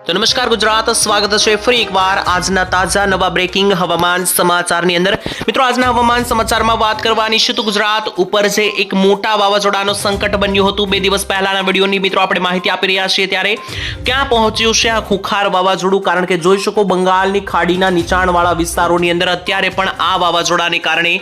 તો નમસ્કાર ગુજરાત, સ્વાગત છે ફરી એકવાર આજના તાજા નવા બ્રેકિંગ હવામાન સમાચારની અંદર। મિત્રો આજના હવામાન સમાચારમાં વાત કરવાની છે તો ગુજરાત ઉપર જે એક મોટા વાવાઝોડાનો સંકટ બન્યું હતું 2 દિવસ પહેલાના વિડીયોની મિત્રો આપણે માહિતી આપી રહ્યા છીએ, ત્યારે ક્યાં પહોંચ્યું છે આ ખુખાર વાવાઝોડું? કારણ કે જોઈ શકો બંગાળની ખાડીના નીચાણવાળા વિસ્તારોની અંદર અત્યારે પણ આ વાવાઝોડાને કારણે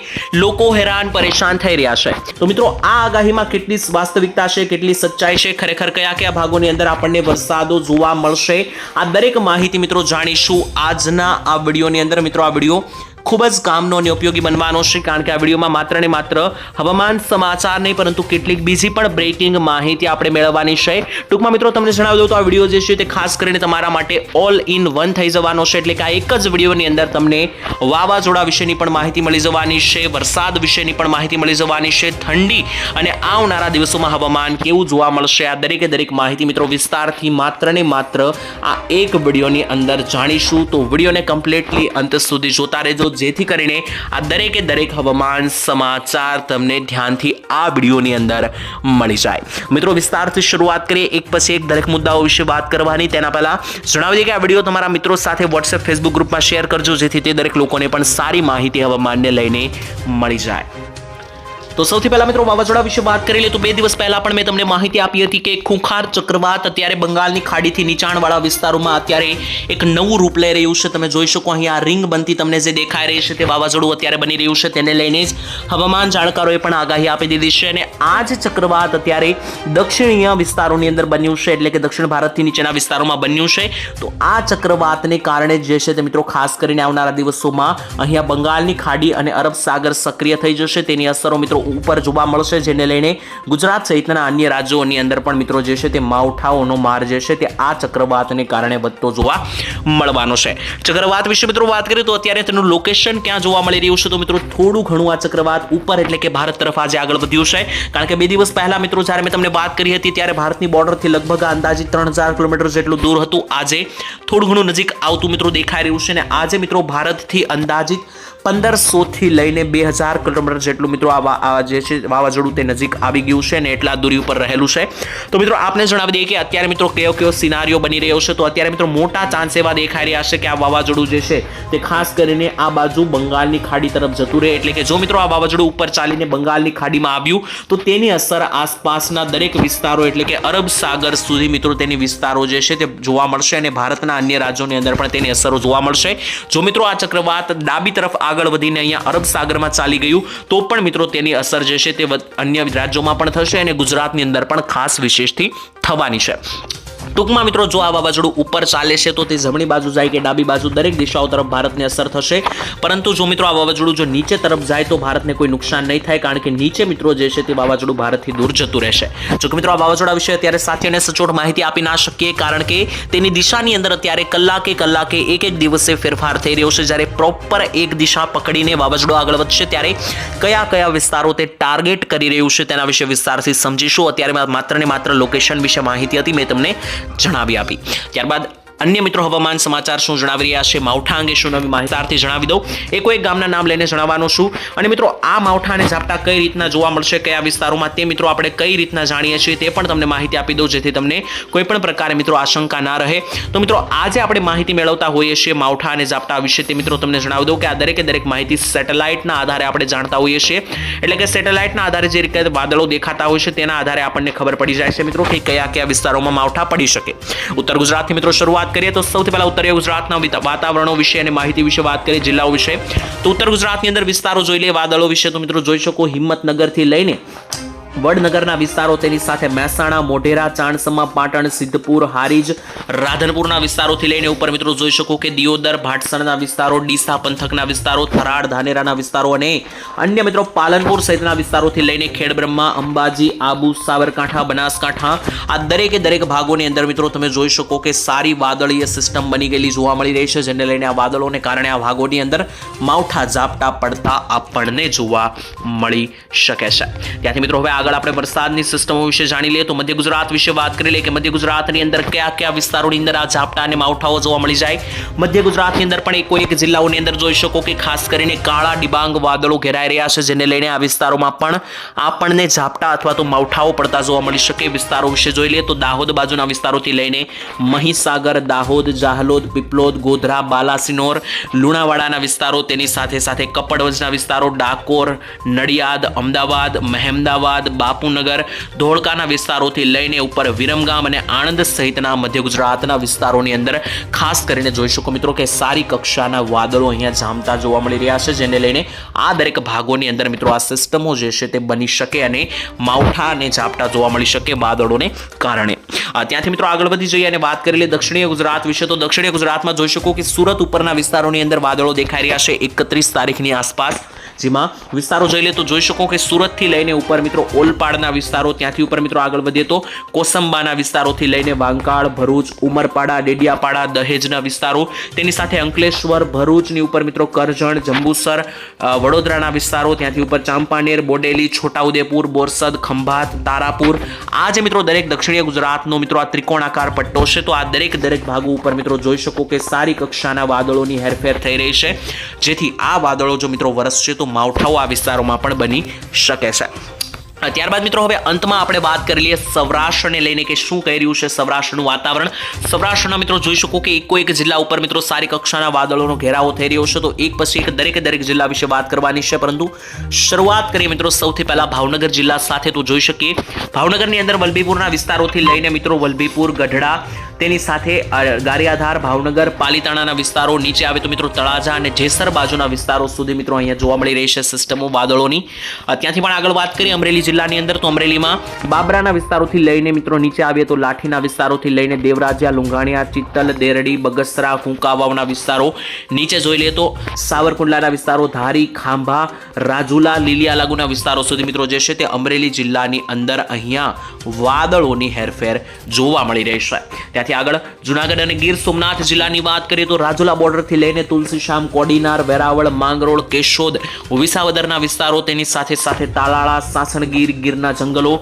લોકો હેરાન પરેશાન થઈ રહ્યા છે। તો મિત્રો આ આગાહીમાં કેટલી વાસ્તવિકતા છે, કેટલી સચ્ચાઈ છે, ખરેખર કયા કયા ભાગોની અંદર આપણને વરસાદો જોવા મળશે, આ દરેક માહિતી મિત્રો જાણીશું આજના આ વિડીયોની અંદર। મિત્રો આ વિડીયો ખૂબ જ કામનો અને ઉપયોગી બનવાનો છે, કારણ કે આ વિડીયોમાં માત્ર ને માત્ર હવામાન સમાચાર નહીં પરંતુ કેટલીક બીજી પણ બ્રેકિંગ માહિતી આપણે મેળવવાની છે। ટૂંકમાં મિત્રો તમને જણાવી દઉં તો આ વિડીયો જે છે તે ખાસ કરીને તમારા માટે ઓલ ઇન વન થઈ જવાનો છે, એટલે કે આ એક જ વિડીયોની અંદર તમને વાવાઝોડા વિશેની પણ માહિતી મળી જવાની છે, વરસાદ વિશેની પણ માહિતી મળી જવાની છે, ઠંડી અને આવનારા દિવસોમાં હવામાન કેવું જોવા મળશે, આ દરેકે દરેક માહિતી મિત્રો વિસ્તારથી માત્ર ને માત્ર આ એક વિડીયોની અંદર જાણીશું। તો વિડીયોને કમ્પ્લીટલી અંત સુધી જોતા રહેજો, જેથી કરીને આ દરેકે દરેક હવામાન સમાચાર તમને ધ્યાનથી આ વિડીયોની અંદર મળી જાય। મિત્રો વિસ્તારથી શરૂઆત કરીએ, એક પછી એક દરેક મુદ્દાઓ વિશે વાત કરવાની। તેના પહેલા જણાવી દઈએ કે આ વિડીયો તમારા મિત્રો સાથે વોટ્સએપ ફેસબુક ગ્રુપમાં શેર કરજો, જેથી તે દરેક લોકોને પણ સારી માહિતી હવામાનને લઈને મળી જાય। તો સૌથી પહેલા મિત્રો વાવાઝોડા વિશે વાત કરી લે તો 2 દિવસ પહેલા પણ મેં તમને માહિતી આપી હતી કે ખુખાર ચક્રવાત અત્યારે બંગાળની ખાડીથી નીચાણવાળા વિસ્તારોમાં અત્યારે એક નવું રૂપ લઈ રહ્યું છે। તમે જોઈ શકો અહીંયા રિંગ બનતી તમને જે દેખાઈ રહી છે તે વાવાઝોડું અત્યારે બની રહ્યું છે, તેને લઈને જ હવામાન જાણકારોએ પણ આગાહી આપી દીધી છે। અને આ જ ચક્રવાત અત્યારે દક્ષિણીય વિસ્તારોની અંદર બન્યું છે, એટલે કે દક્ષિણ ભારતથી નીચેના વિસ્તારોમાં બન્યું છે। તો આ ચક્રવાતને કારણે જે છે તે મિત્રો ખાસ કરીને આવનારા દિવસોમાં અહીંયા બંગાળની ખાડી અને અરબ સાગર સક્રિય થઈ જશે, તેની અસરો મિત્રો ઉપર જોવા મળશે, જેને લઈને ગુજરાત સહિતના અન્ય રાજ્યોની અંદર પણ મિત્રો જે છે તે માવઠાઓનો માર જે છે તે આ ચક્રવાતને કારણે વધતો જોવા મળવાનો છે। ચક્રવાત વિશે મિત્રો વાત કરીએ તો અત્યારે તેનું લોકેશન ક્યાં જોવા મળી રહ્યું છે? તો મિત્રો થોડું ઘણું આ ચક્રવાત ઉપર એટલે કે ભારત તરફ આજે આગળ વધ્યું છે, કારણ કે 2 દિવસ પહેલા મિત્રો જ્યારે મેં તમને વાત કરી હતી ત્યારે ભારતની બોર્ડરથી લગભગ અંદાજિત 3000 કિલોમીટર જેટલું દૂર હતું, આજે થોડું ઘણું નજીક આવતું મિત્રો દેખાઈ રહ્યું છે। અને આજે મિત્રો ભારતથી અંદાજિત 1500 થી લઈને 2000 કિલોમીટર જેટલું મિત્રો આ જે છે વાવાઝોડું તે નજીક આવી ગયું છે અને એટલા દૂરી ઉપર રહેલું છે। તો મિત્રો આપને જણાવી દઈએ કે અત્યારે મિત્રો કયો સિનારીઓ બની રહ્યો છે। તો અત્યારે મિત્રો મોટા ચાન્સ એવા દેખાઈ રહ્યા છે કે આ વાવાઝોડું જે છે તે ખાસ કરીને આ બાજુ બંગાળની ખાડી તરફ જતું રહે, એટલે કે જો મિત્રો આ વાવાઝોડું ઉપર ચાલીને બંગાળની ખાડીમાં આવ્યું તો તેની અસર આસપાસના દરેક વિસ્તારો એટલે કે અરબ સાગર સુધી મિત્રો તેની વિસ્તારો જે છે તે જોવા મળશે અને ભારતના અન્ય રાજ્યોની અંદર પણ તેની અસરો જોવા મળશે। જો મિત્રો આ ચક્રવાત ડાબી તરફ આગળ વધીને અહીંયા અરબ સાગરમાં ચાલી ગયું તો પણ મિત્રો તેની અસર જે છે તે અન્ય રાજ્યોમાં પણ થશે અને ગુજરાતની અંદર પણ ખાસ વિશેષથી થવાની છે। ટૂંકમાં મિત્રો જો આ વાવાઝોડું ઉપર ચાલે છે તો તે જમણી બાજુ જાય કે ડાબી બાજુ દરેક દિશાઓ તરફ ભારતને અસર થશે, પરંતુ જો મિત્રો આ વાવાઝોડું જો નીચે તરફ જાય તો ભારતને કોઈ નુકસાન નહીં થાય, કારણ કે નીચે મિત્રો જે છે તે વાવાઝોડું ભારતથી દૂર જતું રહેશે। જો કે મિત્રો આ વાવાઝોડા વિશે અત્યારે સાચી અને સચોટ માહિતી આપી ના શકીએ, કારણ કે તેની દિશાની અંદર અત્યારે કલાકે એક દિવસે ફેરફાર થઈ રહ્યો છે। જ્યારે પ્રોપર એક દિશા પકડીને વાવાઝોડું આગળ વધશે ત્યારે કયા વિસ્તારો તે ટાર્ગેટ કરી રહ્યું છે તેના વિશે વિસ્તારથી સમજીશું। અત્યારે માત્ર ને માત્ર લોકેશન વિશે માહિતી હતી, મેં તમને જણાવી આપી। ત્યારબાદ અન્ય મિત્રો હવામાન સમાચાર શું જણાવી રહ્યા છે, માવઠા અંગે શું નવી માહિતી જણાવી દઉં। એક ગામના નામ લઈને જણાવવાનો છું, અને મિત્રો આ માવઠા અને ઝાપટા કઈ રીતના જોવા મળશે, કયા વિસ્તારોમાં તે મિત્રો આપણે કઈ રીતના જાણીએ છીએ તે પણ તમને માહિતી આપી દઉં, જેથી તમને કોઈ પણ પ્રકારે મિત્રો આશંકા ના રહે। તો મિત્રો આજે આપણે માહિતી મેળવતા હોઈએ છીએ માવઠા અને ઝાપટા વિશે, તે મિત્રો તમને જણાવી દઉં કે આ દરેકે દરેક માહિતી સેટેલાઇટના આધારે આપણે જાણતા હોઈએ છીએ, એટલે કે સેટેલાઇટના આધારે જે રીતે વાદળો દેખાતા હોય છે તેના આધારે આપણને ખબર પડી જાય છે મિત્રો કે કયા વિસ્તારોમાં માવઠા પડી શકે। ઉત્તર ગુજરાતથી મિત્રો શરૂઆત કરીએ તો સૌથી પહેલા ઉત્તરીય ગુજરાતના વાતાવરણો વિશે અને માહિતી વિશે વાત કરીએ, જિલ્લાઓ વિશે। તો ઉત્તર ગુજરાતની અંદર વિસ્તારો જોઈ લે વાદળો વિશે, તો મિત્રો જોઈ શકો હિંમતનગરથી લઈને વડનગરના વિસ્તારો, તેની સાથે મહેસાણા, મોઢેરા, ચાણસમા, પાટણ, સિદ્ધપુર, હારીજ, રાધનપુરના વિસ્તારોથી લઈને ઉપર મિત્રો જોઈ શકો કે દિયોદર, ભાટસણના વિસ્તારો, ડીસા પંથકના વિસ્તારો, થરાદ, ધાનેરાના વિસ્તારો અને અન્ય મિત્રો પાલનપુર સહિતના વિસ્તારોથી લઈને ખેડબ્રહ્મા, અંબાજી, આબુ, સાબરકાંઠા, બનાસકાંઠા, આ દરેકે દરેક ભાગોની અંદર મિત્રો તમે જોઈ શકો કે સારી વાદળીય સિસ્ટમ બની ગયેલી જોવા મળી રહી છે, જેને લઈને આ વાદળોને કારણે આ ભાગોની અંદર માવઠા ઝાપટા પડતા આપણને જોવા મળી શકે છે। ત્યાંથી મિત્રો હવે આગળ આપણે વરસાદની સિસ્ટમો વિશે જાણી લઈએ તો મધ્ય ગુજરાત વિશે વાત કરી લઈએ કે મધ્ય ગુજરાતની અંદર કયા કયા વિસ્તારોની અંદર આ ઝાપટા અને માવઠાઓ જોવા મળી જાય. મધ્ય ગુજરાતની અંદર પણ કોઈ એક જિલ્લાઓની અંદર જોઈ શકો કે ખાસ કરીને કાળા ડિબાંગ વાદળો ઘેરાઈ રહ્યા છે, જેને લઈને આ વિસ્તારોમાં પણ આપણને ઝાપટા અથવા તો માવઠાઓ પડતા જોવા મળી શકે. વિસ્તારો વિશે જોઈ લઈએ તો દાહોદ બાજુના વિસ્તારોથી લઈને મહીસાગર, દાહોદ, જાહલોદ, પીપલોદ, ગોધરા, બાલાસિનોર, લુણાવાડાના વિસ્તારો, તેની સાથે સાથે કપડવંજના વિસ્તારો, ડાકોર, નડિયાદ, અમદાવાદ, મહેમદાવાદ, બાપુનગર, ધોળકાના વિસ્તારોથી લઈને ઉપર વિરમગામ અને આણંદ સહિતના મધ્ય ગુજરાતના વિસ્તારોની અંદર ખાસ કરીને જોઈ શકો મિત્રો કે સારી કક્ષાના વાદળો અહીંયા જામતા જોવા મળી રહ્યા છે, જેને લઈને આ દરેક ભાગોની અંદર મિત્રો આ સિસ્ટમો જે છે તે બની શકે અને માવઠા અને ઝાપટા જોવા મળી શકે વાદળોને કારણે. ત્યાંથી મિત્રો આગળ વધી જઈએ અને વાત કરી લઈએ દક્ષિણીય ગુજરાત વિશે. તો દક્ષિણીય ગુજરાતમાં જોઈ શકો કે સુરત ઉપરના વિસ્તારોની અંદર વાદળો દેખાઈ રહ્યા છે 31 તારીખની આસપાસ, જેમાં વિસ્તારો જોઈ લે તો જોઈ શકો કે સુરતથી લઈને ઉપર મિત્રો ઓલપાડના વિસ્તારો, ત્યાંથી ઉપર મિત્રો આગળ વધીએ તો કોસંબાના વિસ્તારોથી લઈને વાંકાળ, ભરૂચ, ઉમરપાડા, ડેડિયાપાડા, દહેજના વિસ્તારો, તેની સાથે અંકલેશ્વર, ભરૂચની ઉપર મિત્રો કરજણ, જંબુસર, વડોદરાના વિસ્તારો, ત્યાંથી ઉપર ચાંપાનેર, બોડેલી, છોટાઉદેપુર, બોરસદ, ખંભાત, તારાપુર, આ જે મિત્રો દરેક દક્ષિણીય ગુજરાતનો મિત્રો આ ત્રિકોણાકાર પટ્ટો છે, તો આ દરેક ભાગો ઉપર મિત્રો જોઈ શકો કે સારી કક્ષાના વાદળોની હેરફેર થઈ રહી છે, જેથી આ વાદળો જો મિત્રો વરસશે તો માવઠાઓ આ વિસ્તારોમાં પણ બની શકે છે. ત્યારબાદ મિત્રો હવે અંતમાં આપણે વાત કરી લઈએ સૌરાષ્ટ્રને લઈને કે શું કહી રહ્યું છે સૌરાષ્ટ્રનું વાતાવરણ. સૌરાષ્ટ્રના મિત્રો જોઈ શકો કે એક જિલ્લા ઉપર મિત્રો સારી કક્ષાના વાદળોનો ઘેરાવો થઈ રહ્યો છે, તો એક પછી એક દરેક જિલ્લા વિશે વાત કરવાની છે, પરંતુ શરૂઆત કરીએ મિત્રો સૌથી પહેલા ભાવનગર જિલ્લા સાથે. તો જોઈ શકીએ ભાવનગરની અંદર વલભીપુરના વિસ્તારોથી લઈને મિત્રો વલભીપુર, ગઢડા, તેની સાથે ગારિયાધાર, ભાવનગર, પાલીતાણાના વિસ્તારો, નીચે આવે તો મિત્રો તળાજા અને જેસર બાજુના વિસ્તારો સુધી મિત્રો અહીંયા જોવા મળી રહી છે સિસ્ટમો વાદળોની. ત્યાંથી પણ આગળ વાત કરીએ અમરેલી જિલ્લાની અંદર તો અમરેલીમાં બાબરાના વિસ્તારોથી લઈને મિત્રો નીચે આવીએ તો લાઠીના વિસ્તારોથી લઈને દેવરાજ્યા, લુંઘાણિયા, ચિત્તલ, દેરડી, બગસરા, કુંકાવાવના વિસ્તારો, નીચે જોઈ લઈએ તો સાવરકુંડલાના વિસ્તારો, ધારી, ખાંભા, રાજુલા, લીલિયા લાગુના વિસ્તારો સુધી મિત્રો જે છે તે અમરેલી જિલ્લાની અંદર અહીંયા વાદળોની હેરફેર જોવા મળી રહી છે. ત્યાંથી આગળ જુનાગઢ અને ગીર સોમનાથ જિલ્લાની વાત કરીએ તો રાજુલા બોર્ડરથી લઈને તુલસીશામ, કોડીનાર, વેરાવળ, માંગરોળ, કેશોદ, વિસાવદરના વિસ્તારો, તેની સાથે સાથે તાલાળા, સાસણગીર, ગીરના જંગલો,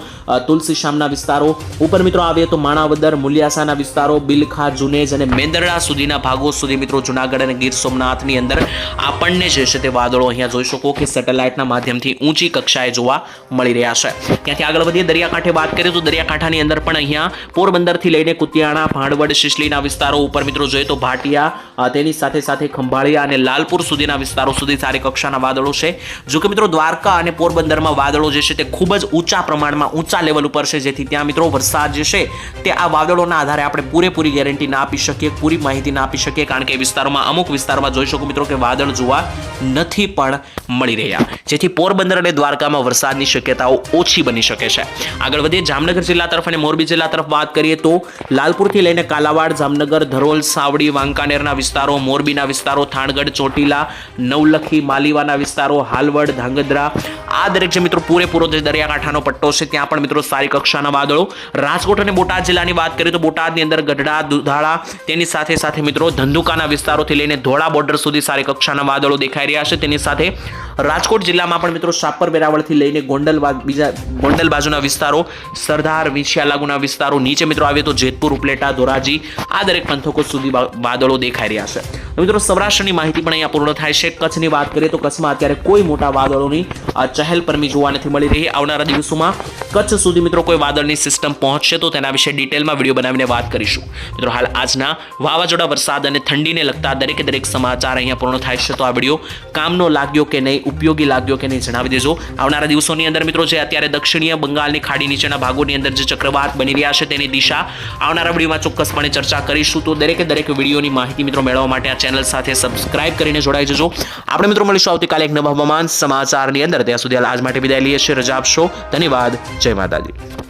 તુલસીશામના વિસ્તારો, ઉપર મિત્રો આવીએ તો માણાવદર, મુલિયાસાના વિસ્તારો, બિલખા, જુનેજ અને મેંદરડા સુધીના ભાગો સુધી મિત્રો જુનાગઢ અને ગીર સોમનાથની અંદર આપણને જે છે તે વાદળો અહીંયા જોઈ શકો કે સેટેલાઇટના માધ્યમથી ઊંચી કક્ષાએ જોવા મળી રહ્યા છે. ત્યાંથી આગળ વધીએ દરિયાકાંઠે વાત કરીએ તો દરિયાકાંઠાની અંદર પણ અહીંયા પોરબંદરથી લઈને કુતિયાણા, ભાણવડ, શિશલીના વિસ્તારો, ઉપર મિત્રો જોઈએ તો ભાટિયા, તેની સાથે સાથે ખંભાળિયા અને લાલપુર સુધીના વિસ્તારો સુધી સારી કક્ષાના વાદળો છે. જો કે મિત્રો દ્વારકા અને પોરબંદરમાં વાદળો જે છે તે ખૂબ જ ઊંચા પ્રમાણમાં ઊંચા લેવલ ઉપર છે, જેથી ત્યાં મિત્રો વરસાદ જે છે તે આ વાદળોના આધારે આપણે પૂરેપૂરી ગેરંટી ના આપી શકીએ, પૂરી માહિતી ના આપી શકીએ, કારણ કે વિસ્તારોમાં અમુક વિસ્તારમાં જોઈ શકો મિત્રો કે વાદળ જોવા નથી પણ મળી રહ્યા, જેથી પોરબંદર અને દ્વારકામાં વરસાદની શક્યતાઓ ઓછી બની શકે છે. આગળ વધીએ જામનગર જિલ્લા તરફ અને મોરબી જિલ્લા તરફ વાત કરીએ તો લાલપુરથી લઈને કાલાવાડ, જામનગર, ધરોલ, સાવડી, વાંકાનેરના વિસ્તારો, મોરબીના વિસ્તારો, થાણગઢ, ચોટીલા, નવલખી, માલીવાના વિસ્તારો, હાલવડ, ધાંગધ્રા, આ દરેક જે મિત્રો પૂરેપૂરો જે દરિયાકાંઠાનો પટ્ટો છે ત્યાં પણ મિત્રો સારી કક્ષાના વાદળો. રાજકોટ અને બોટાદ જિલ્લાની વાત કરીએ તો બોટાદની અંદર ગઢડા, દુધાળા, તેની સાથે સાથે મિત્રો ધંધુકાના વિસ્તારોથી લઈને ધોળા બોર્ડર સુધી સારી કક્ષાના વાદળો દેખાઈ રહ્યા છે. તેની સાથે રાજકોટ જિલ્લામાં પણ મિત્રો શાપર, વેરાવળથી લઈને ગોંડલ બાજુના વિસ્તારો, સરદાર, વિંછિયા લાગુના વિસ્તારો, નીચે મિત્રો આવે તો જેતપુર, ઉપલેટા, ધોરાજી, આ દરેક પંથકો સુધી વાદળો દેખાઈ રહ્યા છે. મિત્રો સૌરાષ્ટ્રની માહિતી પણ અહીંયા પૂર્ણ થાય છે. કચ્છની વાત કરીએ તો કચ્છમાં અત્યારે કોઈ મોટા વાદળોની ચહેલપરમી જોવા નથી મળી રહી. આવનારા દિવસોમાં કચ્છ સુધી મિત્રો કોઈ વાદળની સિસ્ટમ પહોંચશે તો તેના વિશે ડિટેલમાં વિડીયો બનાવીને વાત કરીશું. મિત્રો હાલ આજના વાવાઝોડા, વરસાદ અને ઠંડીને લગતા દરેક સમાચાર અહીંયા પૂર્ણ થાય છે. તો આ વિડીયો કામનો લાગ્યો કે નહીં, ઉપયોગી લાગ્યો કે નહીં જણાવી દેજો. આવનારા દિવસોની અંદર મિત્રો જે અત્યારે દક્ષિણીય બંગાળની ખાડી નીચેના ભાગોની અંદર જે ચક્રવાત બની રહ્યા છે તેની દિશા આવનારા વિડીયોમાં ચોક્કસપણે ચર્ચા કરીશું. તો દરેક વિડીયોની માહિતી મિત્રો મેળવવા માટે આ ચેનલ સાથે સબસ્ક્રાઇબ કરીને જોડાઈ જજો. આપણે મિત્રો મળીશું આવતીકાલે એક નવા હવામાન સમાચારની અંદર. ત્યાં સુધી આજ માટે વિદાય લઈએ છીએ, રજા આપશો. ધન્યવાદ. જય માતાજી.